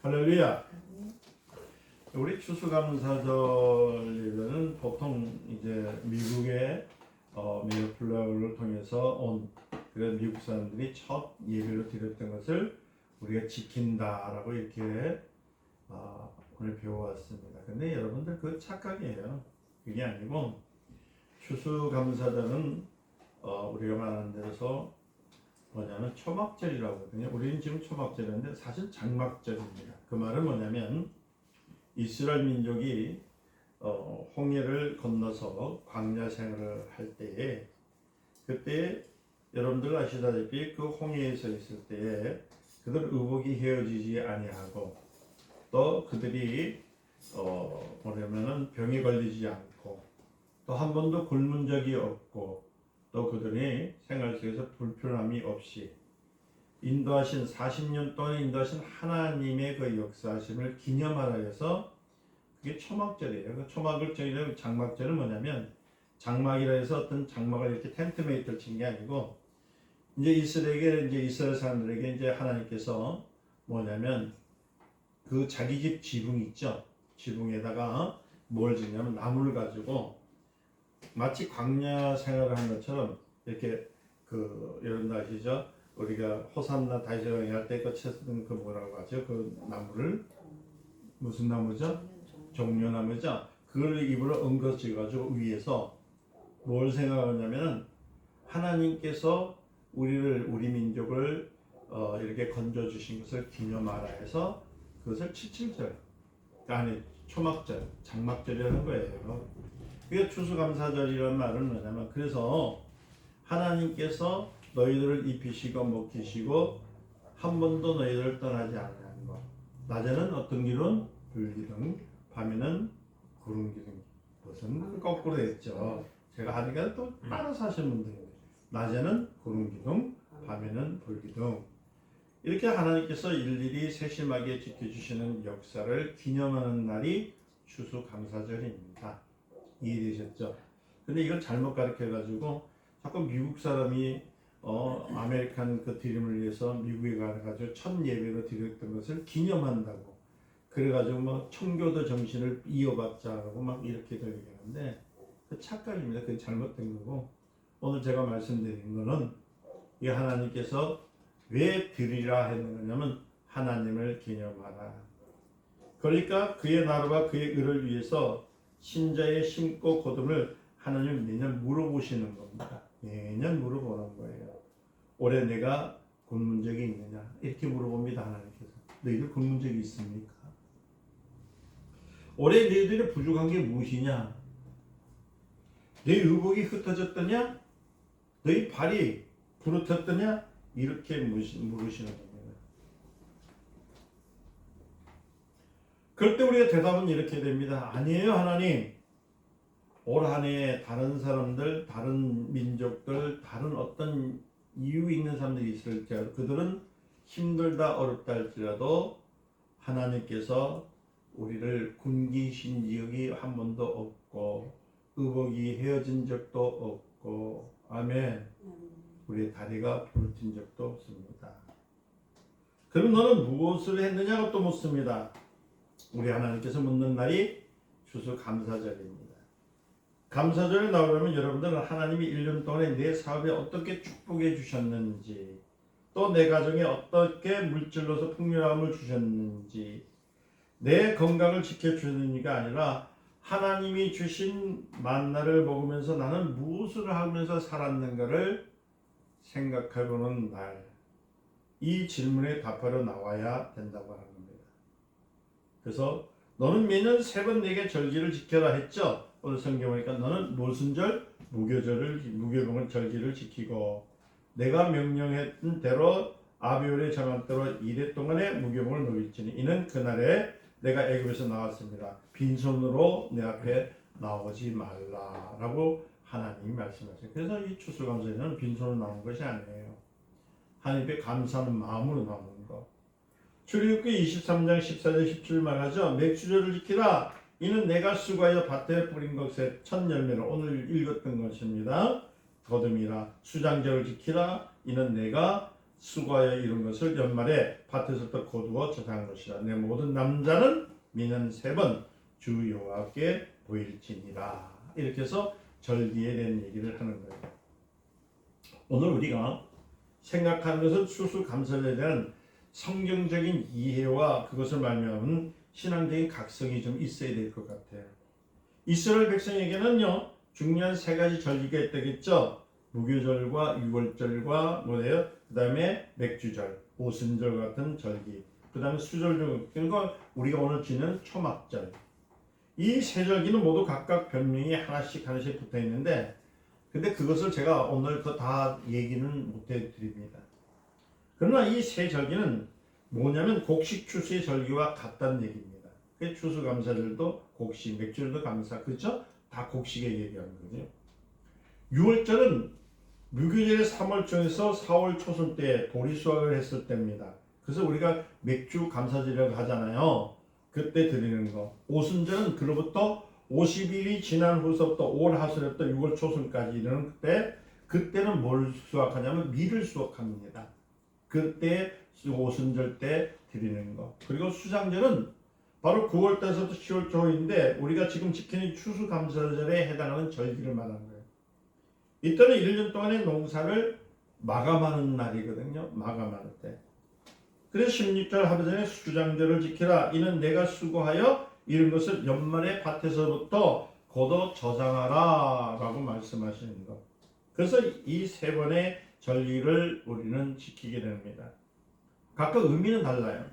할렐루야. 우리 추수감사절에는 보통 이제 미국의 메이플라워를 통해서 온 그런 미국 사람들이 첫 예배로 드렸던 것을 우리가 지킨다라고 이렇게 오늘 배워왔습니다. 근데 여러분들 그 착각이에요. 그게 아니고 추수감사절은 우리가 말하는 데서 뭐냐면 초막절이라고 하거든요. 우리는 지금 초막절인데 사실 장막절입니다. 그 말은 뭐냐면 이스라엘 민족이 홍해를 건너서 광야 생활을 할 때에 그때 여러분들 아시다시피 그 홍해에서 있을 때에 그들 의복이 헤어지지 아니하고 또 그들이 뭐냐면은 병에 걸리지 않고 또 한 번도 굶은 적이 없고 또 그들이 생활 속에서 불편함이 없이 인도하신 40년 동안 인도하신 하나님의 그 역사하심을 기념하라 해서 그게 초막절이에요. 그 초막절이나 장막절은 뭐냐면 장막이라 해서 어떤 장막을 이렇게 텐트메이트를 친 게 아니고 이제 이스라엘 사람들에게 이제 하나님께서 뭐냐면 그 자기 집 지붕 있죠. 지붕에다가 뭘 짓냐면 나무를 가지고 마치 광야 생활을 한 것처럼 이렇게 여러분 아시죠? 우리가 호산나 다시왕이 할 때 그 쳤던 그 뭐라고 하죠? 그 나무를 무슨 나무죠? 종려나무죠. 그걸 입으로 엉거지 가지고 위에서 뭘 생각하냐면은 하나님께서 우리 민족을 이렇게 건져 주신 것을 기념하라 해서 그것을 77절 아니 초막절, 장막절이라는 거예요. 그게 추수감사절이라는 말은 뭐냐면 그래서 하나님께서 너희들을 입히시고 먹히시고 한 번도 너희들을 떠나지 않는 것. 낮에는 어떤 기름? 불기둥, 밤에는 구름기둥. 무슨 거꾸로 했죠. 제가 하니까 또 따라서 하시는 분들인데 낮에는 구름기둥, 밤에는 불기둥. 이렇게 하나님께서 일일이 세심하게 지켜주시는 역사를 기념하는 날이 추수감사절입니다. 이해되셨죠? 근데 이걸 잘못 가르쳐가지고 자꾸 미국 사람이 아메리칸 그 드림을 위해서 미국에 가가지고 첫 예배로 드렸던 것을 기념한다고 그래가지고 뭐 청교도 정신을 이어받자라고 막 이렇게 얘기하는데 그 착각입니다. 그게 잘못된 거고 오늘 제가 말씀드린 거는 이 하나님께서 왜 드리라 했는 거냐면 하나님을 기념하라. 그러니까 그의 나라와 그의 의를 위해서 신자의 심고 거둠을 하나님 매년 물어보시는 겁니다. 매년 물어보는 거예요. 올해 내가 굶은 적이 있느냐? 이렇게 물어봅니다. 하나님께서. 너희들 굶은 적이 있습니까? 올해 너희들이 부족한 게 무엇이냐? 내 의복이 흩어졌더냐? 너희 발이 부르텄더냐? 이렇게 물으시는 겁니다. 그럴 때 우리가 대답은 이렇게 됩니다. 아니에요, 하나님. 올 한 해 다른 사람들, 다른 민족들, 다른 어떤 이유 있는 사람들이 있을지라도 그들은 힘들다 어렵다 할지라도 하나님께서 우리를 굶기신 적이 한 번도 없고 의복이 헤어진 적도 없고 아멘. 우리의 다리가 부러진 적도 없습니다. 그럼 너는 무엇을 했느냐고 또 묻습니다. 우리 하나님께서 묻는 날이 추수감사절입니다. 감사절에 나오려면 여러분들은 하나님이 1년 동안에 내 사업에 어떻게 축복해 주셨는지 또 내 가정에 어떻게 물질로서 풍요함을 주셨는지 내 건강을 지켜주는지가 아니라 하나님이 주신 만나를 먹으면서 나는 무엇을 하면서 살았는가를 생각해보는 날, 이 질문에 답하러 나와야 된다고 하는 겁니다. 그래서 너는 매년 3번 내게 절기를 지켜라 했죠. 오늘 성경 보니까 너는 무슨 절? 무교병을 절기를 지키고 내가 명령했던 대로 아비올의 정한 대로 이래 동안에 무교병을 먹일지니 이는 그날에 내가 애굽에서 나왔습니다. 빈손으로 내 앞에 나오지 말라라고 하나님이 말씀하세요. 그래서 이 추수감사절은 빈손으로 나온 것이 아니에요. 하나님께 감사하는 마음으로 나오는 거. 출애굽기 23장 14절 17절 말하죠. 맥주절을 지키라. 이는 내가 수고하여 밭에 뿌린 것의 첫 열매를 오늘 읽었던 것입니다. 거듭이라. 수장절을 지키라. 이는 내가 수고하여 이룬 것을 연말에 밭에서부터 거두어 저장한 것이라. 내 모든 남자는 미는 3번 주 여호와께 보일지니라. 이렇게 해서 절기에 대한 얘기를 하는 거예요. 오늘 우리가 생각하는 것은 추수감사절에 대한 성경적인 이해와 그것을 말미암은 신앙적인 각성이 좀 있어야 될 것 같아요. 이스라엘 백성에게는요 중요한 3가지 절기가 있다겠죠. 무교절과 유월절과 뭐예요? 그 다음에 맥주절, 오순절 같은 절기, 그 다음에 수절절, 그러니까 우리가 오늘 지는 초막절. 이 3절기는 모두 각각 별명이 하나씩 붙어 있는데, 근데 그것을 제가 오늘 다 얘기는 못 해드립니다. 그러나 이 3절기는 뭐냐면 곡식 추수의 절기와 같다는 얘기입니다. 추수감사절도 곡식, 맥주절도 감사, 그렇죠? 다 곡식에 얘기하는 거죠. 6월절은 무교절의 3월 중에서 4월 초순 때 보리 수확을 했을 때입니다. 그래서 우리가 맥주 감사절이라고 하잖아요. 그때 드리는 거. 오순절은 그로부터 50일이 지난 후서부터 올 하순부터 6월 초순까지 이르는 그때는 뭘 수확하냐면 밀을 수확합니다. 그때 오순절 때 드리는 거. 그리고 수장절은 바로 9월 달서부터 10월 초인데 우리가 지금 지키는 추수감사절에 해당하는 절기를 말하는 거예요. 이때는 1년 동안의 농사를 마감하는 날이거든요. 마감하는 때. 그래서 16절 하루전에 수장절을 지키라. 이는 내가 수고하여 이런 것을 연말에 밭에서부터 거둬 저장하라 라고 말씀하시는 것. 그래서 이 3번의 절기를 우리는 지키게 됩니다. 각각 의미는 달라요.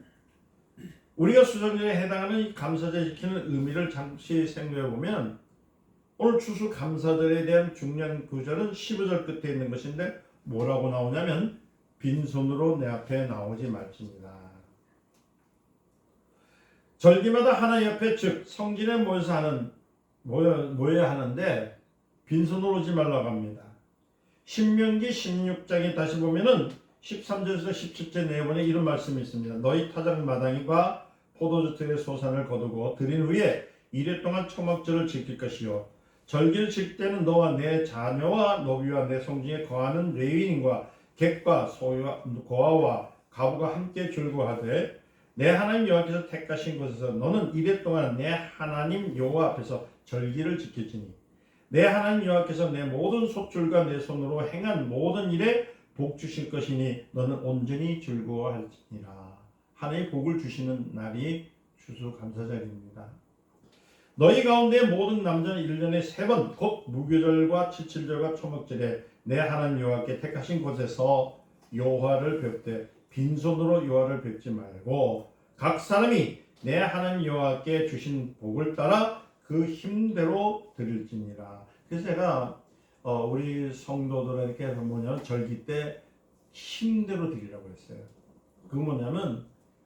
우리가 수장절에 해당하는 이 감사절 지키는 의미를 잠시 생각해 보면 오늘 추수 감사절에 대한 중요한 구절은 15절 끝에 있는 것인데 뭐라고 나오냐면 빈손으로 내 앞에 나오지 말지니라. 절기마다 하나님 앞에 즉 성전에 모여야 하는데 빈손으로 오지 말라고 합니다. 신명기 16장에 다시 보면은 13절에서 17절 내번에 이런 말씀이 있습니다. 너희 타작 마당과 포도주틀의 소산을 거두고 들인 후에 이래 동안 초막절을 지킬 것이요 절기를 지킬 때는 너와 내 자녀와 노비와 내 성중에 거하는 레위인과 객과 소유와 고아와 가부가 함께 즐거워하되 내 하나님 여호와께서 택하신 곳에서 너는 이래 동안 내 하나님 여호와 앞에서 절기를 지킬지니 내 하나님 여호와께서 내 모든 속줄과 내 손으로 행한 모든 일에 복 주실 것이니 너는 온전히 즐거워할지니라. 하나님의 복을 주시는 날이 추수감사절입니다. 너희 가운데 모든 남자는 1년에 3번 곧 무교절과 칠칠절과 초막절에 내 하나님 여호와께 택하신 곳에서 여호와를 뵙되 빈손으로 여호와를 뵙지 말고 각 사람이 내 하나님 여호와께 주신 복을 따라 그 힘대로 드릴지니라. 그래서 제가 우리 성도들에게 뭐냐면 절기 때 힘대로 드리라고 했어요. 그 뭐냐면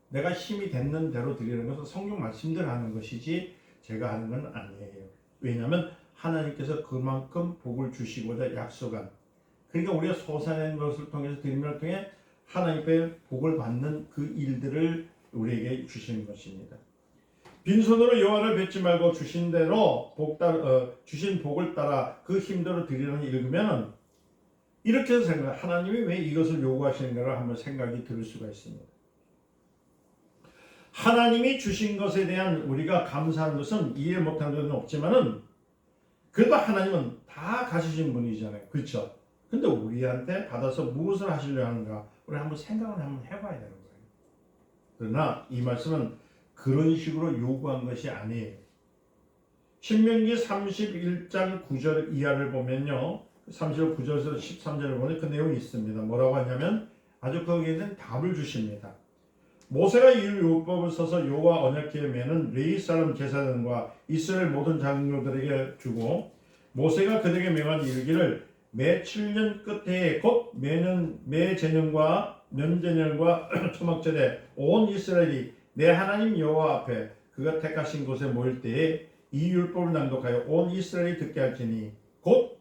내가 힘이 됐는 대로 드리는 것은 성경 말씀대로 하는 것이지 제가 하는 건 아니에요. 왜냐하면 하나님께서 그만큼 복을 주시고자 약속한, 그러니까 우리가 소산한 것을 통해서 드림을 통해 하나님의 복을 받는 그 일들을 우리에게 주시는 것입니다. 빈손으로 여호와를 뵙지 말고 주신 대로 주신 복을 따라 그 힘대로 드리는 읽으면 이렇게 해서 하나님이 왜 이것을 요구하시는가를 한번 생각이 들 수가 있습니다. 하나님이 주신 것에 대한 우리가 감사하는 것은 이해 못하는 것은 없지만은 그래도 하나님은 다 가지신 분이잖아요. 그렇죠? 근데 우리한테 받아서 무엇을 하시려 하는가 우리 한번 생각을 한번 해봐야 되는 거예요. 그러나 이 말씀은 그런 식으로 요구한 것이 아니에요. 신명기 31장 9절 이하를 보면요. 39절에서 13절을 보면 그 내용이 있습니다. 뭐라고 하냐면 아주 거기에 대한 답을 주십니다. 모세가 이 율법을 써서 여호와 언약궤에 매는 레위 사람 제사장과 이스라엘 모든 장로들에게 주고 모세가 그들에게 명한 이르기를 매 7년 끝에 곧 매 제년과 면제년과 초막절에 온 이스라엘이 내 하나님 여호와 앞에 그가 택하신 곳에 모일 때에 이 율법을 낭독하여 온 이스라엘이 듣게 할지니 곧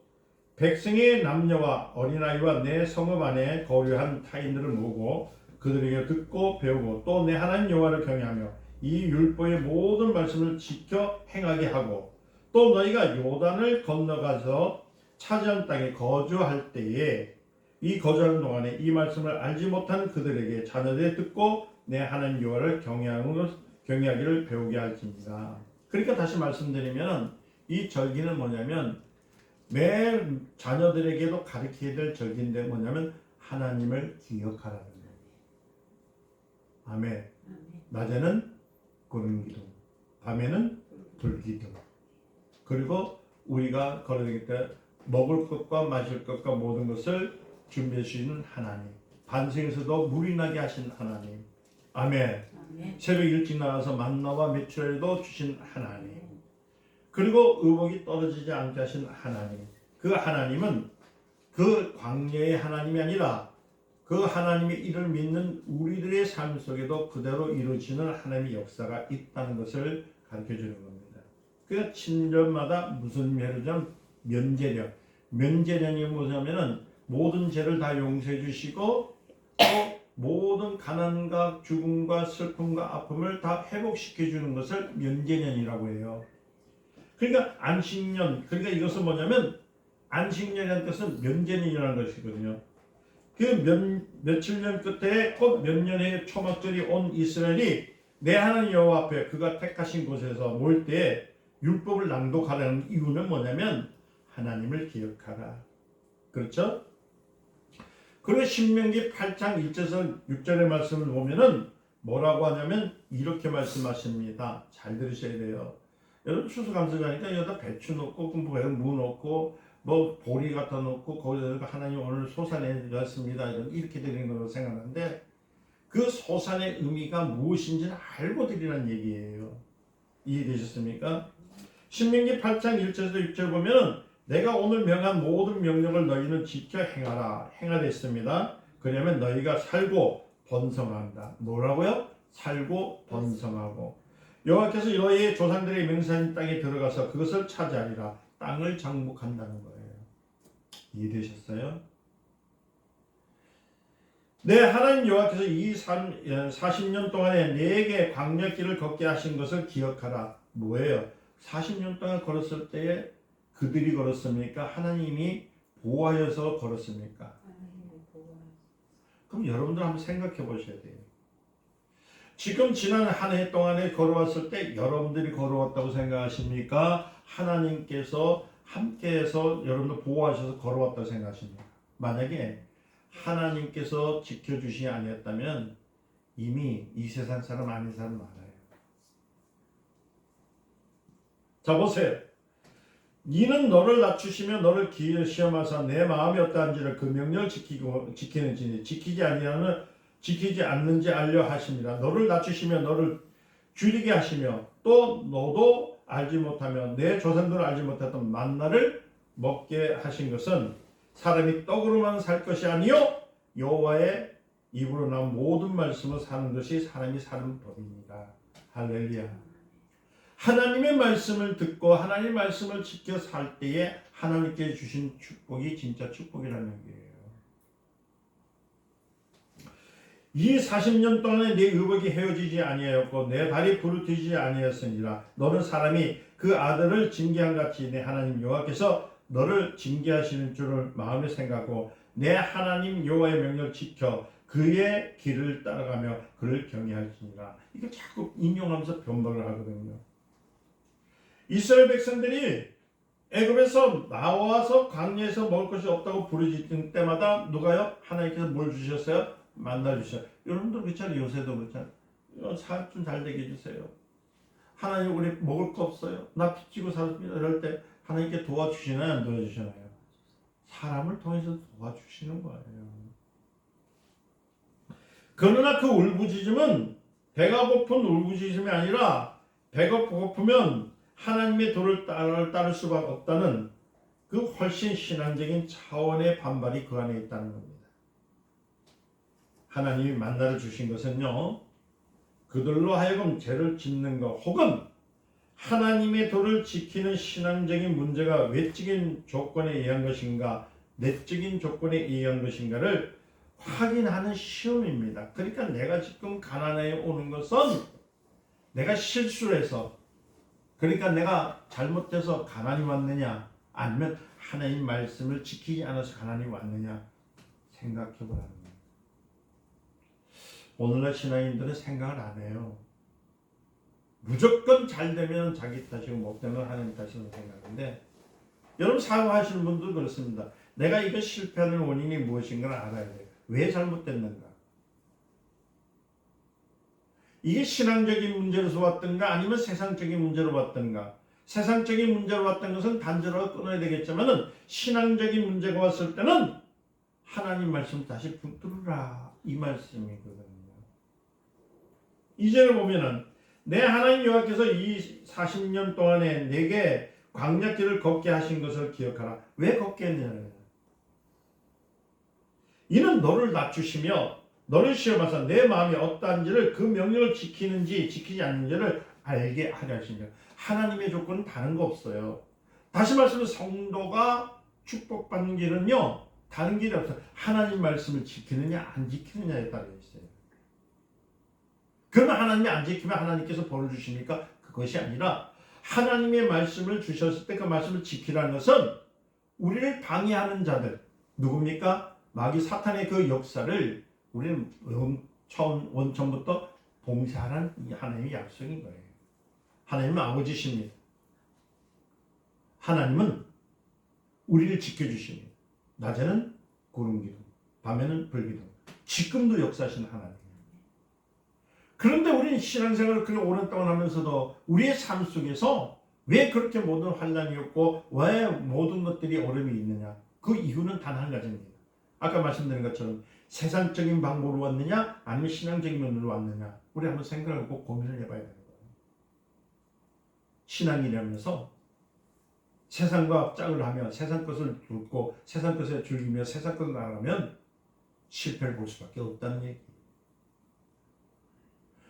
백성의 남녀와 어린아이와 내 성읍 안에 거류한 타인들을 모으고 그들에게 듣고 배우고 또 내 하나님 여호와를 경외하며 이 율법의 모든 말씀을 지켜 행하게 하고 또 너희가 요단을 건너가서 차지한 땅에 거주할 때에 이 거주하는 동안에 이 말씀을 알지 못하는 그들에게 자녀들이 듣고 내 하나님 여호와를 경외하기를 배우게 할지니라. 그러니까 다시 말씀드리면 이 절기는 뭐냐면 매 자녀들에게도 가르쳐야 될 절기인데 뭐냐면 하나님을 기억하라는 거예요. 아멘. 낮에는 구름기둥, 밤에는 불기둥. 그리고 우리가 걸어다닐 때 먹을 것과 마실 것과 모든 것을 준비해 주시는 하나님. 반석에서도 물이 나게 하신 하나님. 아멘. 새벽 일찍 나가서 만나와 메추라도 주신 하나님. 그리고 의복이 떨어지지 않게 하신 하나님. 그 하나님은 그 광야의 하나님이 아니라 그 하나님의 일을 믿는 우리들의 삶 속에도 그대로 이루어지는 하나님의 역사가 있다는 것을 가르쳐주는 겁니다. 그 친절마다 무슨 멸이냐면 면제령. 면제령이 뭐냐면은 모든 죄를 다 용서해 주시고 또 모든 가난과 죽음과 슬픔과 아픔을 다 회복시켜 주는 것을 면제년이라고 해요. 그러니까 안식년, 그러니까 이것은 뭐냐면 안식년이라는 뜻은 면제년이라는 것이거든요. 그 며칠 년 끝에 곧 몇 년의 초막절이 온 이스라엘이 내 하나님 여호와 앞에 그가 택하신 곳에서 모일 때에 율법을 낭독하라는 이유는 뭐냐면 하나님을 기억하라. 그렇죠? 그리고 신명기 8장 1절에서 6절의 말씀을 보면은 뭐라고 하냐면 이렇게 말씀하십니다. 잘 들으셔야 돼요. 여러분 추수감사절이니까 여기다 배추 넣고 무 넣고 뭐 보리 갖다 놓고 거기다가 하나님 오늘 소산해 주셨습니다 이렇게 드리는 걸로 생각하는데 그 소산의 의미가 무엇인지는 알고 드리라는 얘기예요. 이해되셨습니까? 신명기 8장 1절에서 6절 보면 내가 오늘 명한 모든 명령을 너희는 지켜 행하랬습니다. 그러면 너희가 살고 번성한다. 뭐라고요? 살고 번성하고 여호와께서 너희의 조상들의 맹세한 땅에 들어가서 그것을 차지하리라. 땅을 장복한다는 거예요. 이해되셨어요? 내 하나님 여호와께서 이 40년 동안에 내게 광야길을 걷게 하신 것을 기억하라. 뭐예요? 40년 동안 걸었을 때에 그들이 걸었습니까? 하나님이 보호하여서 걸었습니까? 그럼 여러분들 한번 생각해 보셔야 돼요. 지금 지난 한 해 동안에 걸어왔을 때 여러분들이 걸어왔다고 생각하십니까? 하나님께서 함께해서 여러분들 보호하셔서 걸어왔다고 생각하십니까? 만약에 하나님께서 지켜주시지 아니었다면 이미 이 세상 사람 아닌 사람 많아요. 자 보세요. 이는 너를 낮추시며 너를 시험하사 내 마음이 어떠한지를 그 명령을 지키는지 지키지 않는지 알려 하십니다. 너를 낮추시며 너를 줄이게 하시며 또 너도 알지 못하며 내 조상들을 알지 못했던 만나를 먹게 하신 것은 사람이 떡으로만 살 것이 아니요 여호와의 입으로 나온 모든 말씀을 사는 것이 사람이 사는 법입니다. 할렐루야. 하나님의 말씀을 듣고 하나님의 말씀을 지켜 살 때에 하나님께 주신 축복이 진짜 축복이라는 얘기예요. 이 40년 동안에 내 의복이 헤어지지 아니하였고 내 발이 부르트지 아니하였으니라. 너는 사람이 그 아들을 징계한 같이 내 하나님 여호와께서 너를 징계하시는 줄을 마음에 생각하고 내 하나님 여호와의 명령을 지켜 그의 길을 따라가며 그를 경외할지니라. 이거 자꾸 인용하면서 변박을 하거든요. 이스라엘 백성들이 애굽에서 나와서 광야에서 먹을 것이 없다고 부르짖는 때마다 누가요? 하나님께서 뭘 주셨어요? 만나 주셔. 여러분들 그렇잖아요. 요새도 그렇잖아요. 살 좀 잘 되게 해주세요. 하나님 우리 먹을 거 없어요. 나 빚지고 살았습니다. 이럴 때 하나님께 도와주시나요? 안 도와주시나요? 사람을 통해서 도와주시는 거예요. 그러나 그 울부짖음은 배가 고픈 울부짖음이 아니라 배가 고프면 하나님의 도를 따를 수밖에 없다는 그 훨씬 신앙적인 차원의 반발이 그 안에 있다는 겁니다. 하나님이 만나를 주신 것은요, 그들로 하여금 죄를 짓는 것 혹은 하나님의 도를 지키는 신앙적인 문제가 외적인 조건에 의한 것인가 내적인 조건에 의한 것인가를 확인하는 시험입니다. 그러니까 내가 지금 가난에 오는 것은 내가 실수를 해서 그러니까 내가 잘못해서 가난이 왔느냐 아니면 하나님 말씀을 지키지 않아서 가난이 왔느냐 생각해 보라는 거예요. 오늘날 신앙인들은 생각을 안 해요. 무조건 잘 되면 자기 탓이고 못 되면 하나님 탓이라고 생각하는데, 여러분 사고하시는 분도 그렇습니다. 내가 이거 실패하는 원인이 무엇인가를 알아야 돼요. 왜 잘못됐는가? 이게 신앙적인 문제로서 왔던가 아니면 세상적인 문제로 왔던가. 세상적인 문제로 왔던 것은 단절하고 끊어야 되겠지만 신앙적인 문제가 왔을 때는 하나님 말씀 다시 붙들으라, 이 말씀이거든요. 이제를 보면은 내 하나님 여호와께서 이 40년 동안에 내게 광야길을 걷게 하신 것을 기억하라. 왜 걷게 했느냐? 이는 너를 낮추시며 너를 시험하사 내 마음이 어떠한지를, 그 명령을 지키는지 지키지 않는지를 알게 하려 하시며. 하나님의 조건은 다른 거 없어요. 다시 말해서 성도가 축복받는 길은요, 다른 길이 없어요. 하나님 말씀을 지키느냐 안 지키느냐에 따라 있어요. 그러면 하나님이 안 지키면 하나님께서 벌을 주십니까? 그것이 아니라 하나님의 말씀을 주셨을 때 그 말씀을 지키라는 것은 우리를 방해하는 자들, 누굽니까? 마귀 사탄의 그 역사를 우리는 원천부터 봉쇄하라는 하나님의 약속인 거예요. 하나님은 아버지십니다. 하나님은 우리를 지켜주십니다. 낮에는 구름기둥, 밤에는 불기둥, 지금도 역사하시는 하나님. 그런데 우리는 신앙생활을 그렇게 오랫동안 하면서도 우리의 삶 속에서 왜 그렇게 모든 환난이 없고 왜 모든 것들이 어려움이 있느냐? 그 이유는 단 한 가지입니다. 아까 말씀드린 것처럼 세상적인 방법으로 왔느냐 아니면 신앙적인 면으로 왔느냐, 우리 한번 생각하고 고민을 해봐야 되는 거예요. 신앙이라면서 세상과 짝을 하며 세상 것을 듣고 세상 것에 즐기며 세상 것을 나가면 실패를 볼 수밖에 없다는 얘기.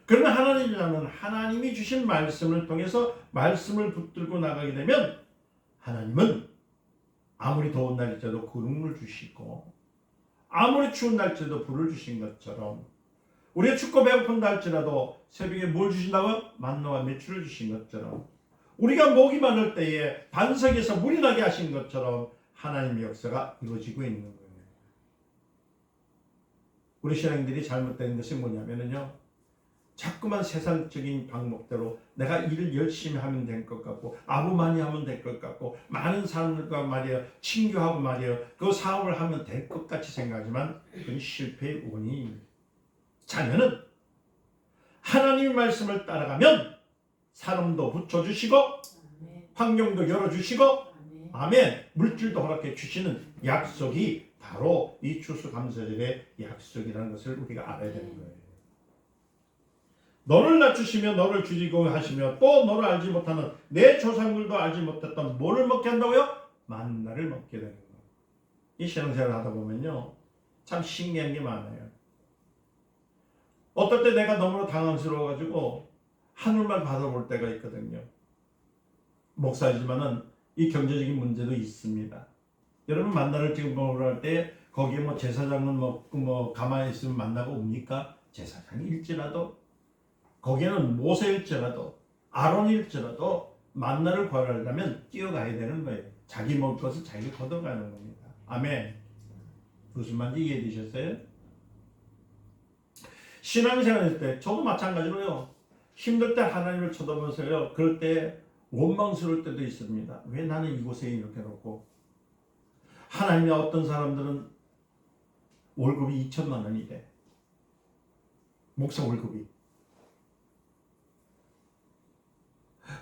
그러나 하나님이라면 하나님이 주신 말씀을 통해서 말씀을 붙들고 나가게 되면 하나님은 아무리 더운 날일지라도 구름을 주시고 아무리 추운 날일지라도 불을 주신 것처럼, 우리가 춥고 배고픈 날일지라도 새벽에 뭘 주신다고요? 만나와 메추를 주신 것처럼, 우리가 목이 마를 때에 반석에서 물이 나게 하신 것처럼 하나님의 역사가 이루어지고 있는 거예요. 우리 신앙인들이 잘못된 것이 뭐냐면요, 자꾸만 세상적인 방법대로 내가 일을 열심히 하면 될 것 같고 아부 많이 하면 될 것 같고 많은 사람들과 말이에요 친교하고 말이에요 그 사업을 하면 될 것 같이 생각하지만 그건 실패의 원인입니다. 자녀는 하나님의 말씀을 따라가면 사람도 붙여주시고 환경도 열어주시고 아멘, 물질도 허락해 주시는 약속이 바로 이 추수감사절의 약속이라는 것을 우리가 알아야 되는 거예요. 너를 낮추시며 너를 줄이고 하시며 또 너를 알지 못하는 내 조상들도 알지 못했던 뭐를 먹게 한다고요? 만나를 먹게 되는 거예요. 이 신앙생활을 하다 보면요 참 신기한 게 많아요. 어떨 때 내가 너무나 당황스러워가지고 하늘만 받아볼 때가 있거든요. 목사이지만은 이 경제적인 문제도 있습니다. 여러분 만나를 지금 먹으러 할 때 거기에 뭐 제사장은 뭐 가만히 있으면 만나가 옵니까? 제사장일지라도 거기에는 모세일지라도 아론일지라도 만나를 구하려면 뛰어가야 되는 거예요. 자기 먹을 것을 자기 걷어가는 겁니다. 아멘. 무슨 말인지 이해되셨어요? 신앙생활할 때 저도 마찬가지로요. 힘들 때 하나님을 쳐다보면서요. 그럴 때 원망스러울 때도 있습니다. 왜 나는 이곳에 이렇게 놓고. 하나님의 어떤 사람들은 월급이 2천만 원이래. 목사 월급이.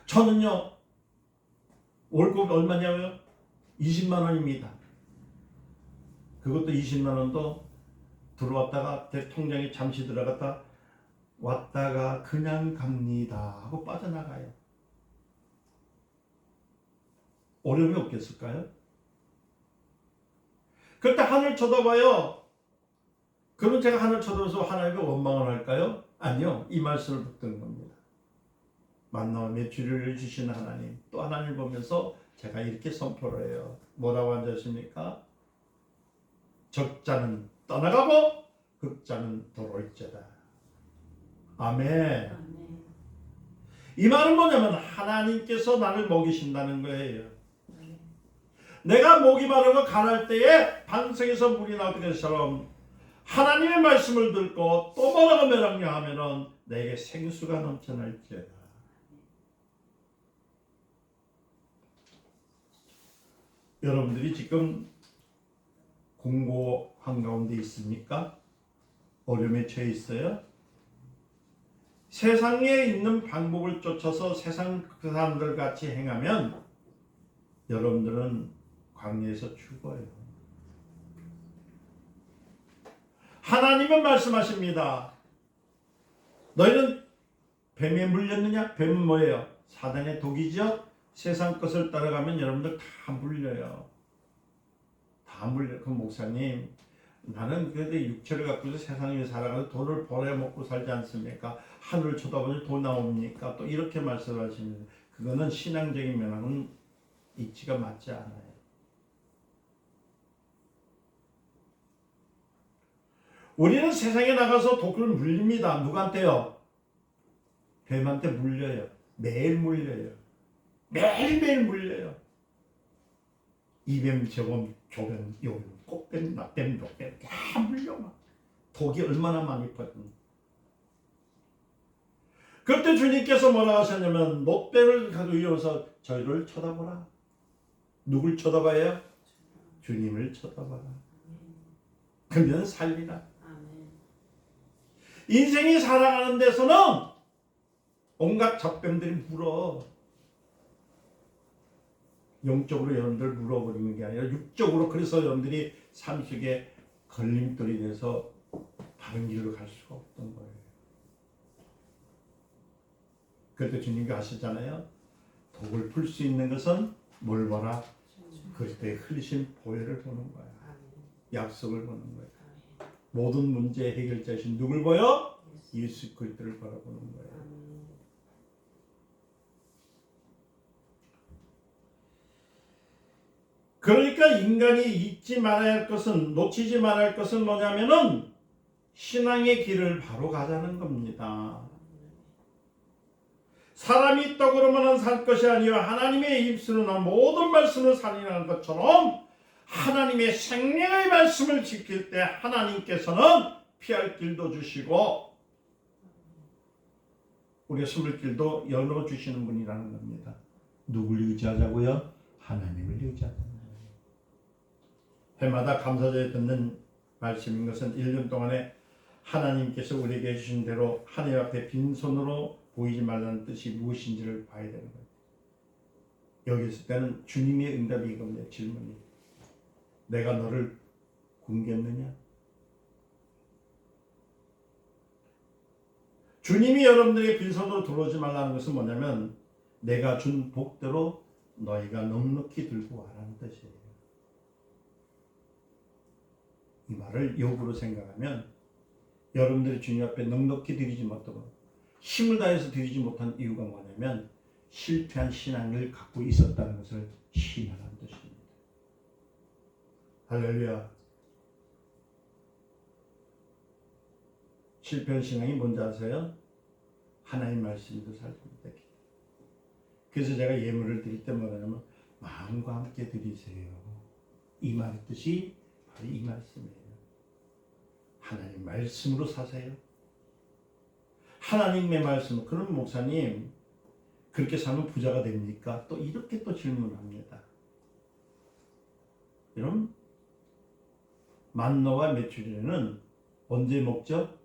저는요 월급이 얼마냐고요? 20만 원입니다. 그것도 20만 원도 들어왔다가 제 통장에 잠시 들어갔다 왔다가 그냥 갑니다 하고 빠져나가요. 어려움이 없겠을까요? 그럴 때 하늘 쳐다봐요. 그러면 제가 하늘 쳐다봐서 하나님께 원망을 할까요? 아니요. 이 말씀을 붙드는 겁니다. 만나와 메추리를 주시는 하나님, 또 하나님을 보면서 제가 이렇게 선포를 해요. 뭐라고 앉으십니까? 적자는 떠나가고 극자는 돌아올지어다. 아멘. 이 말은 뭐냐면 하나님께서 나를 먹이신다는 거예요. 내가 목이 마르고 가랄 때에 반석에서 물이 나오는 것처럼 하나님의 말씀을 듣고 또 뭐라고 명령하면은 내게 생수가 넘쳐날지어다. 여러분들이 지금 공고 한가운데 있습니까? 어려움에 처해 있어요? 세상에 있는 방법을 쫓아서 세상 그 사람들 같이 행하면 여러분들은 광야에서 죽어요. 하나님은 말씀하십니다. 너희는 뱀에 물렸느냐? 뱀은 뭐예요? 사단의 독이죠? 세상 것을 따라가면 여러분들 다 물려요. 다 물려요. 그 목사님, 나는 그래도 육체를 갖고서 세상에 살아가서 돈을 벌어먹고 살지 않습니까? 하늘을 쳐다보니 돈 나옵니까? 또 이렇게 말씀하시면 그거는 신앙적인 면하고는 이치가 맞지 않아요. 우리는 세상에 나가서 독을 물립니다. 누구한테요? 뱀한테 물려요. 매일 물려요. 매일매일 물려요. 이뱀, 저뱀, 조뱀, 요뱀, 꽃뱀, 낙뱀, 녹뱀 다 물려. 독이 얼마나 많이 퍼집니다. 그때 주님께서 뭐라 하셨냐면 녹뱀을 가지고 이어서 저희를 쳐다보라. 누굴 쳐다봐요? 주님을 쳐다봐라. 그러면 살리라. 인생이 살아가는 데서는 온갖 잡뱀들이 물어. 영적으로 여러분들 물어버리는 게 아니라 육적으로. 그래서 여러분들이 삶 속에 걸림돌이 돼서 다른 길로 갈 수가 없던 거예요. 그때 주님이 하시잖아요. 독을 풀 수 있는 것은 뭘 봐라? 그때 흘리신 보혈을 보는 거야. 약속을 보는 거야. 모든 문제 해결자이신 누굴 보여? 예수 그리스도를 바라보는 거예요. 그러니까 인간이 잊지 말아야 할 것은, 놓치지 말아야 할 것은 뭐냐면은 신앙의 길을 바로 가자는 겁니다. 사람이 떡으로만 살 것이 아니라 하나님의 입술로 모든 말씀을 살리라는 것처럼 하나님의 생명의 말씀을 지킬 때 하나님께서는 피할 길도 주시고 우리가 숨을 길도 열어주시는 분이라는 겁니다. 누굴 의지하자고요? 하나님을 의지하자는 거예요. 해마다 감사절에 듣는 말씀인 것은 1년 동안에 하나님께서 우리에게 해주신 대로 하나님 앞에 빈손으로 보이지 말라는 뜻이 무엇인지를 봐야 되는 거예요. 여기 있을 때는 주님의 응답이 이겁니다. 질문이. 내가 너를 굶겼느냐? 주님이 여러분들에게 빈손으로 들어오지 말라는 것은 뭐냐면 내가 준 복대로 너희가 넉넉히 들고 와라는 뜻이에요. 이 말을 역으로 생각하면 여러분들이 주님 앞에 넉넉히 드리지 못하고 힘을 다해서 드리지 못한 이유가 뭐냐면 실패한 신앙을 갖고 있었다는 것을 시인하는 뜻입니다. 할렐루야. 실패한 신앙이 뭔지 아세요? 하나님 말씀도 살펴보다. 그래서 제가 예물을 드릴 때 뭐냐면 마음과 함께 드리세요. 이 말의 뜻이 바로 이 말씀이에요. 하나님 말씀으로 사세요. 하나님의 말씀. 그럼 목사님 그렇게 살면 부자가 됩니까? 또 이렇게 또 질문합니다. 여러분 만노와 메추리는 언제 먹죠?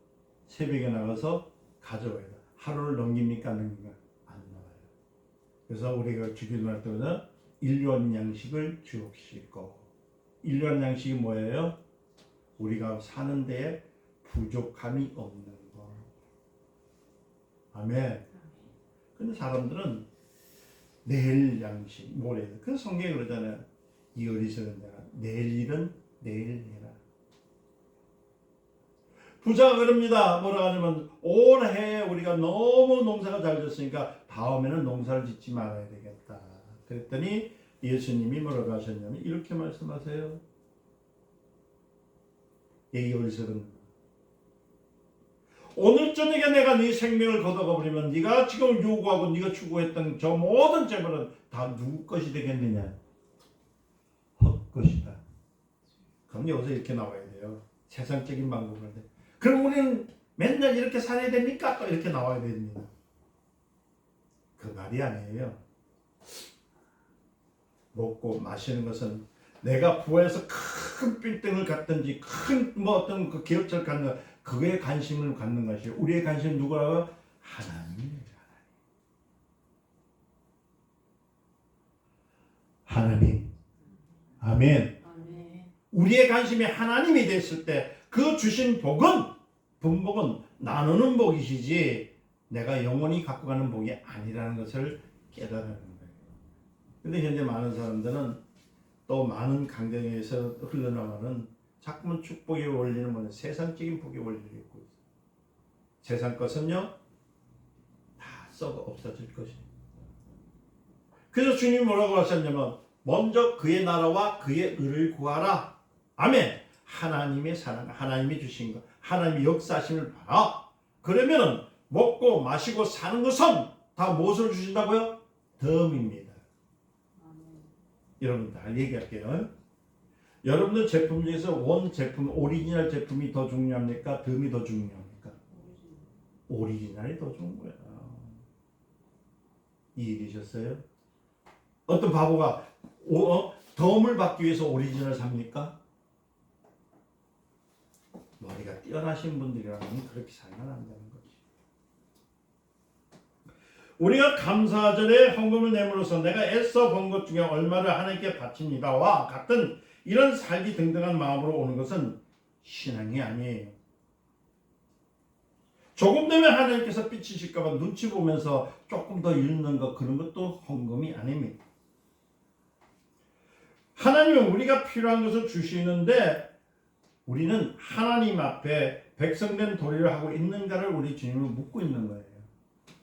새벽에 나가서 가져와야 돼. 하루를 넘깁니까? 안 넘깁니까? 안 나와요. 그래서 우리가 주기도할 때마다 일요한 양식을 주옵시고. 일요한 양식이 뭐예요? 우리가 사는 데에 부족함이 없는 거. 아멘. 근데 사람들은 내일 양식, 모레. 그 성경에 그러잖아요. 이 어리석은 자가 내일 일은 내일 해라. 부자가 그럽니다. 뭐라 하냐면 올해 우리가 너무 농사가 잘 졌으니까 다음에는 농사를 짓지 말아야 되겠다. 그랬더니 예수님이 뭐라고 하셨냐면 이렇게 말씀하세요. 이 어리석은 오늘 저녁에 내가 네 생명을 걷어가 버리면 네가 지금 요구하고 네가 추구했던 저 모든 재물은 다 누구 것이 되겠느냐? 것이다. 그럼 여기서 이렇게 나와야 돼요. 세상적인 방법을 할 때. 그럼 우리는 맨날 이렇게 살아야 됩니까? 또 이렇게 나와야 됩니다. 그 말이 아니에요. 먹고 마시는 것은 내가 부에서 큰 빌딩을 갖든지 큰 뭐 어떤 그 기업체를 갖는 그거에 관심을 갖는 것이에요. 우리의 관심은 누구라고? 하나님이에요. 하나님. 아멘. 우리의 관심이 하나님이 됐을 때 그 주신 복은 분복은 나누는 복이시지 내가 영원히 갖고 가는 복이 아니라는 것을 깨달는 거예요. 근데 현재 많은 사람들은 또 많은 강경에서 흘러나가는 자꾸만 축복의 원리는 뭐냐? 세상적인 복의 원리를 읽고 있어요. 세상 것은요 다 썩어 없어질 것입니다. 그래서 주님이 뭐라고 하셨냐면 먼저 그의 나라와 그의 의를 구하라. 아멘. 하나님의 사랑, 하나님이 주신 것, 하나님의 역사하심을 봐라. 그러면 먹고 마시고 사는 것은 다 무엇을 주신다고요? 덤입니다. 여러분 다 얘기할게요. 여러분들 제품 중에서 원 제품, 오리지널 제품이 더 중요합니까? 덤이 더 중요합니까? 오리지널이 더 좋은 거야. 이해되셨어요? 어떤 바보가 덤을 받기 위해서 오리지널 삽니까? 머리가 뛰어나신 분들이라면 그렇게 살면 안 되는 거지. 우리가 감사절에 헌금을 내므로써 내가 애써 번 것 중에 얼마를 하나님께 바칩니다와 같은 이런 살기 등등한 마음으로 오는 것은 신앙이 아니에요. 조금 되면 하나님께서 삐치실까 봐 눈치 보면서 조금 더 읽는 것 그런 것도 헌금이 아닙니다. 하나님은 우리가 필요한 것을 주시는데 우리는 하나님 앞에 백성된 도리를 하고 있는가를 우리 주님을 묻고 있는 거예요.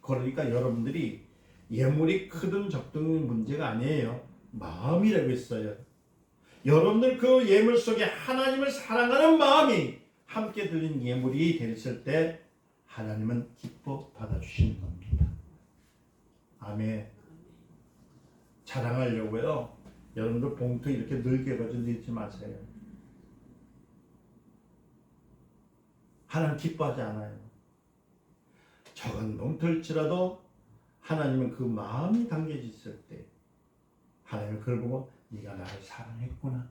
그러니까 여러분들이 예물이 크든 적든 문제가 아니에요. 마음이라고 했어요. 여러분들 그 예물 속에 하나님을 사랑하는 마음이 함께 들린 예물이 됐을 때 하나님은 기뻐 받아주시는 겁니다. 아멘. 자랑하려고요. 여러분들 봉투 이렇게 늘게 가지고 넣지 마세요. 하나님 기뻐하지 않아요. 적은 봉투일지라도 하나님은 그 마음이 담겨져 있을 때 하나님은 그걸 보고 네가 나를 사랑했구나.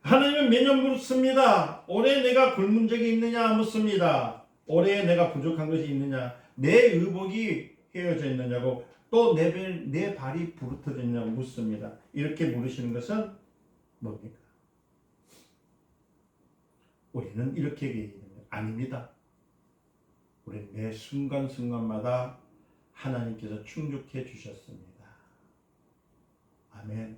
하나님은 매년 묻습니다. 올해 내가 굶은 적이 있느냐 묻습니다. 올해 내가 부족한 것이 있느냐, 내 의복이 헤어져 있느냐고, 또 내 발이 부르터져 있느냐고 묻습니다. 이렇게 물으시는 것은 뭡니까? 우리는 이렇게 얘기합니다. 아닙니다. 우리는 매 순간순간마다 하나님께서 충족해 주셨습니다. 아멘.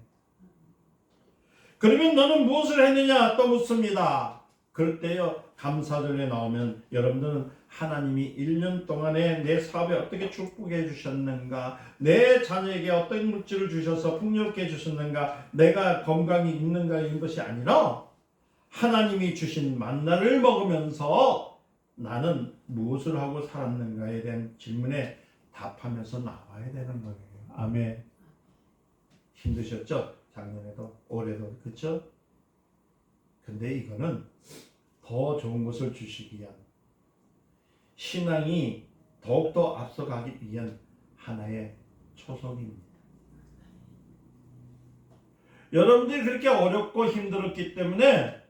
그러면 너는 무엇을 했느냐 또 묻습니다. 그럴 때요 감사절에 나오면 여러분들은 하나님이 1년 동안에 내 사업에 어떻게 축복해 주셨는가, 내 자녀에게 어떤 물질을 주셔서 풍요롭게 해 주셨는가, 내가 건강이 있는가 이런 것이 아니라 하나님이 주신 만나를 먹으면서 나는 무엇을 하고 살았는가에 대한 질문에 답하면서 나와야 되는 거예요. 아멘. 힘드셨죠? 작년에도 올해도 그렇죠? 근데 이거는 더 좋은 것을 주시기 위한, 신앙이 더욱더 앞서가기 위한 하나의 초석입니다. 여러분들이 그렇게 어렵고 힘들었기 때문에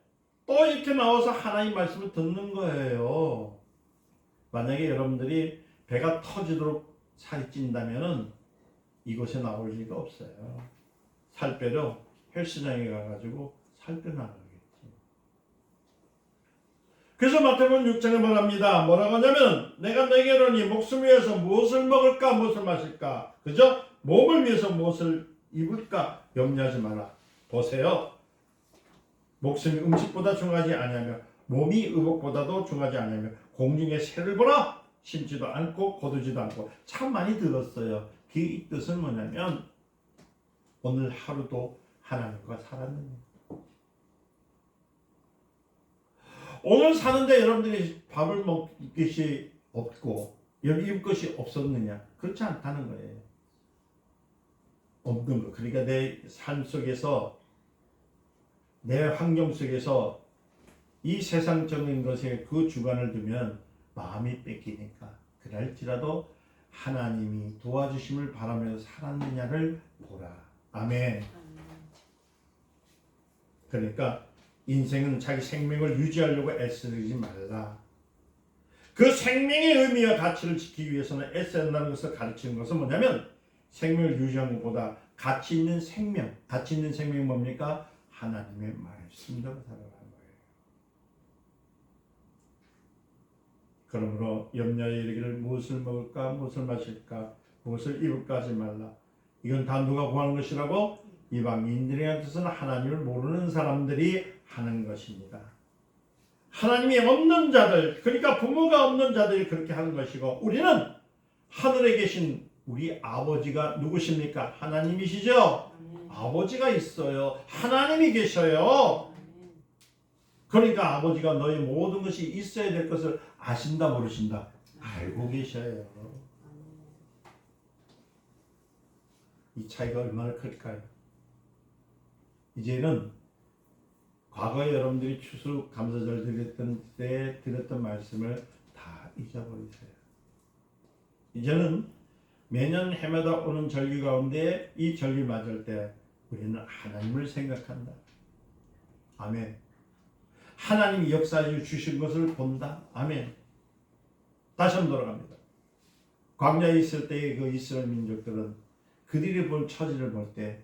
또 이렇게 나와서 하나님 말씀을 듣는 거예요. 만약에 여러분들이 배가 터지도록 살이 찐다면은 이곳에 나올 리가 없어요. 살 빼려 헬스장에 가가지고 살 빼 나가겠지. 그래서 마태복음 6장에 말합니다. 뭐라고 하냐면 내가 내게 이르노니 목숨 위해서 무엇을 먹을까 무엇을 마실까, 그죠? 몸을 위해서 무엇을 입을까 염려하지 마라. 보세요. 목숨이 음식보다 중하지 아니하며 몸이 의복보다도 중하지 아니하며 공중의 새를 보라. 심지도 않고 거두지도 않고. 참 많이 들었어요. 그 뜻은 뭐냐면 오늘 하루도 하나님과 살았느냐. 오늘 사는데 여러분들이 밥을 먹을 것이 없고 입을 것이 없었느냐? 그렇지 않다는 거예요. 없는 것. 그러니까 내 삶 속에서 내 환경 속에서 이 세상적인 것에 그 주관을 두면 마음이 뺏기니까 그럴지라도 하나님이 도와주심을 바라면서 살았느냐를 보라. 아멘. 그러니까 인생은 자기 생명을 유지하려고 애쓰지 말라. 그 생명의 의미와 가치를 지키기 위해서는 애써야 한다는 것을 가르치는 것은 뭐냐면 생명을 유지하는 것보다 가치 있는 생명, 가치 있는 생명이 뭡니까? 하나님의 말씀대로 살아가는 거예요. 그러므로 염려에 이르기를 무엇을 먹을까, 무엇을 마실까, 무엇을 입을까 하지 말라. 이건 다 누가 구하는 것이라고? 이방인들한테서는 하나님을 모르는 사람들이 하는 것입니다. 하나님이 없는 자들, 그러니까 부모가 없는 자들이 그렇게 하는 것이고, 우리는 하늘에 계신 우리 아버지가 누구십니까? 하나님이시죠? 아버지가 있어요. 하나님이 계셔요. 그러니까 아버지가 너의 모든 것이 있어야 될 것을 아신다 모르신다? 알고 계셔요. 이 차이가 얼마나 클까요? 이제는 과거에 여러분들이 추수감사절 드렸던 때 드렸던 말씀을 다 잊어버리세요. 이제는 매년 해마다 오는 절기 가운데 이 절기 맞을 때 우리는 하나님을 생각한다. 아멘. 하나님이 역사해 주신 것을 본다. 아멘. 다시 한번 돌아갑니다. 광야에 있을 때의 그 이스라엘 민족들은 그들이 본 처지를 볼 때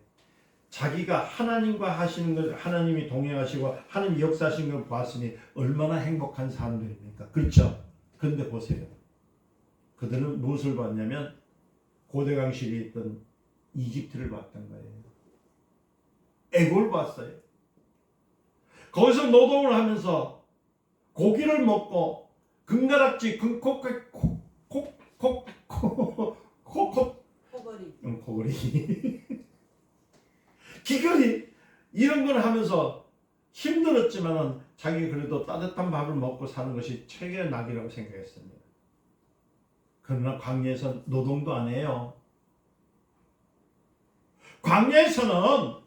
자기가 하나님과 하시는 것, 하나님이 동행하시고 하나님이 역사하신 걸 보았으니 얼마나 행복한 사람들입니까? 그렇죠? 그런데 보세요. 그들은 무엇을 봤냐면 고대강실이 있던 이집트를 봤던 거예요. 애고를 봤어요. 거기서 노동을 하면서 고기를 먹고 금가락지, 코골이 기거리 이런 걸 하면서 힘들었지만은 자기 그래도 따뜻한 밥을 먹고 사는 것이 최고의 낙이라고 생각했습니다. 그러나 광야에서 노동도 안 해요. 광야에서는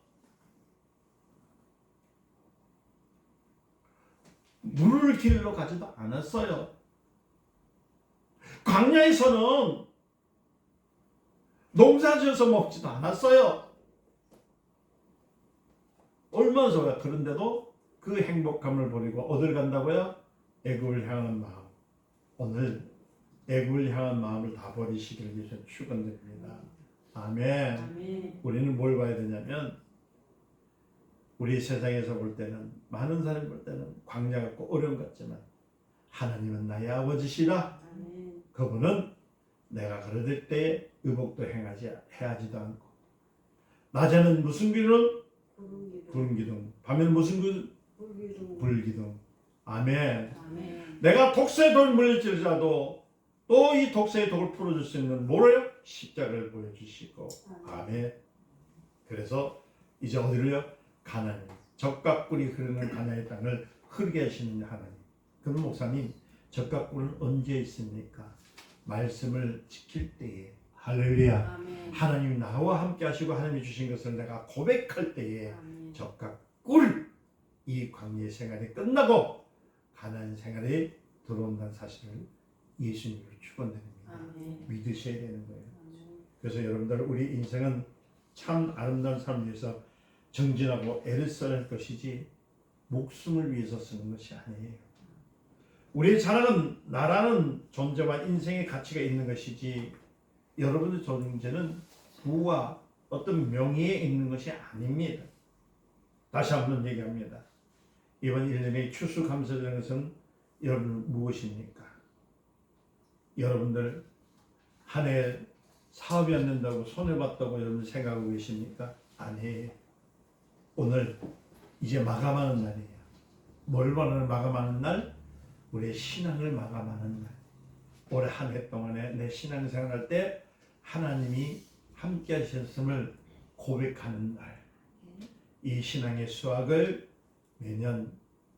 물을 길러 가지도 않았어요. 광야에서는 농사지어서 먹지도 않았어요. 얼마나 좋아요. 그런데도 그 행복감을 버리고 어딜 간다고요? 애굽을 향하는 마음. 오늘 애굽을 향한 마음을 다 버리시기를 위해서 축원드립니다. 아멘. 아멘. 우리는 뭘 봐야 되냐면 우리 세상에서 볼 때는 많은 사람이 볼 때는 광야 같고 어려움 같지만 하나님은 나의 아버지시라. 아멘. 그분은 내가 그러될 때에 의복도 해하지도 않고 낮에는 무슨 기둥? 구름 기둥. 밤에는 무슨 기둥? 불기둥. 아멘. 아멘. 내가 독수의 돌 물릴지라도 또 이 독수의 독을 풀어줄 수 있는 뭐래요? 십자가를 보여주시고. 아멘. 그래서 이제 어디로요? 가나안. 적과 꿀이 흐르는 가나안의 땅을 흐르게 하시는 하나님. 그럼 목사님, 적과 꿀은 언제 있습니까? 말씀을 지킬 때에. 할렐루야. 아멘. 하나님이 나와 함께 하시고 하나님이 주신 것을 내가 고백할 때에 적과 꿀 이 광야 생활이 끝나고 가나안 생활에 들어온다는 사실을 예수님으로 축원드립니다. 아멘. 믿으셔야 되는 거예요. 아멘. 그래서 여러분들 우리 인생은 참 아름다운 삶을 위해서 정진하고 애를 써야 할 것이지 목숨을 위해서 쓰는 것이 아니에요. 우리의 자랑은 나라는 존재와 인생의 가치가 있는 것이지 여러분의 존재는 부와 어떤 명예에 있는 것이 아닙니다. 다시 한번 얘기합니다. 이번 1년의 추수감사절인 것은 여러분 무엇입니까? 여러분들 한 해 사업이 안 된다고 손해봤다고 여러분 생각하고 계십니까? 아니에요. 오늘 이제 마감하는 날이에요. 뭘 마감하는 날? 우리의 신앙을 마감하는 날. 올해 한 해 동안에 내 신앙생활할 때 하나님이 함께 하셨음을 고백하는 날. 이 신앙의 수확을 매년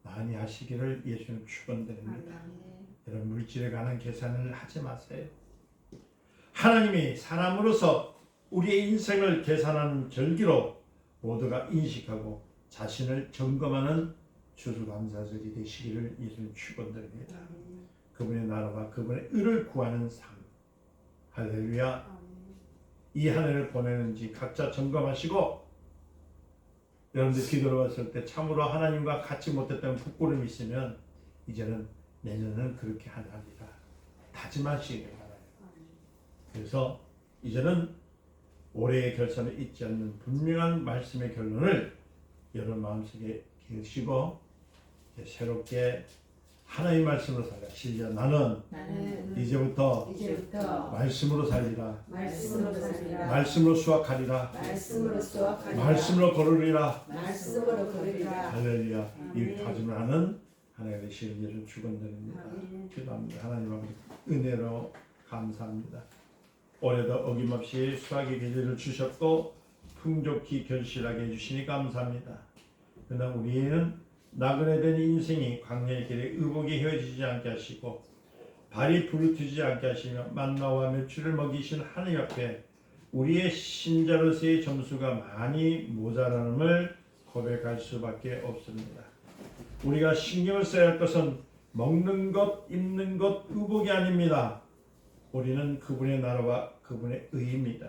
많이 하시기를 예수님 축원드립니다. 여러분 물질에 관한 계산을 하지 마세요. 하나님이 사람으로서 우리의 인생을 계산하는 절기로 모두가 인식하고 자신을 점검하는 추수감사절이 되시기를 예수님 축원드립니다. 그분의 나라와 그분의 의를 구하는 삶. 할렐루야. 이 한 해를 보내는지 각자 점검하시고, 여러분들 기도를 왔을 때 참으로 하나님과 같이 못했던 부끄러움이 있으면 이제는 내년은 그렇게 하리라 다짐하시길 바라요. 그래서 이제는 올해의 결산을 잊지 않는 분명한 말씀의 결론을 여러분 마음속에 기으시고 새롭게 하나님의 말씀으로 살라. 시작. 나는 이제부터 말씀으로 살리라. 말씀으로 수확하리라. 말씀으로 걸으리라. 할렐루야. 이 다짐을 하는 하나님의 시를 축원드립니다. 기도합니다. 하나님 아버지 은혜로 감사합니다. 올해도 어김없이 수확의 계절을 주셨고 풍족히 결실하게 해주시니 감사합니다. 그러나 우리는 나그네 된 인생이 광야의 길에 의복이 헤어지지 않게 하시고 발이 부르트지 않게 하시며 만나와 매출을 먹이신 하나님 앞에 우리의 신자로서의 점수가 많이 모자람을 고백할 수밖에 없습니다. 우리가 신경을 써야 할 것은 먹는 것, 입는 것, 의복이 아닙니다. 우리는 그분의 나라와 그분의 의입니다.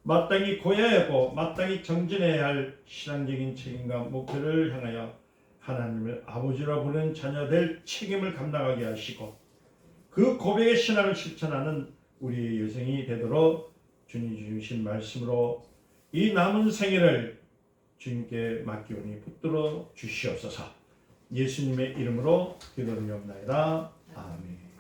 마땅히 고야해야 하고 마땅히 정진해야 할 신앙적인 책임과 목표를 향하여 하나님을 아버지로 부르는 자녀될 책임을 감당하게 하시고 그 고백의 신앙을 실천하는 우리의 여정이 되도록 주님 주신 말씀으로 이 남은 생애를 주님께 맡기오니 붙들어 주시옵소서. 예수님의 이름으로 기도드리옵나이다. 아멘.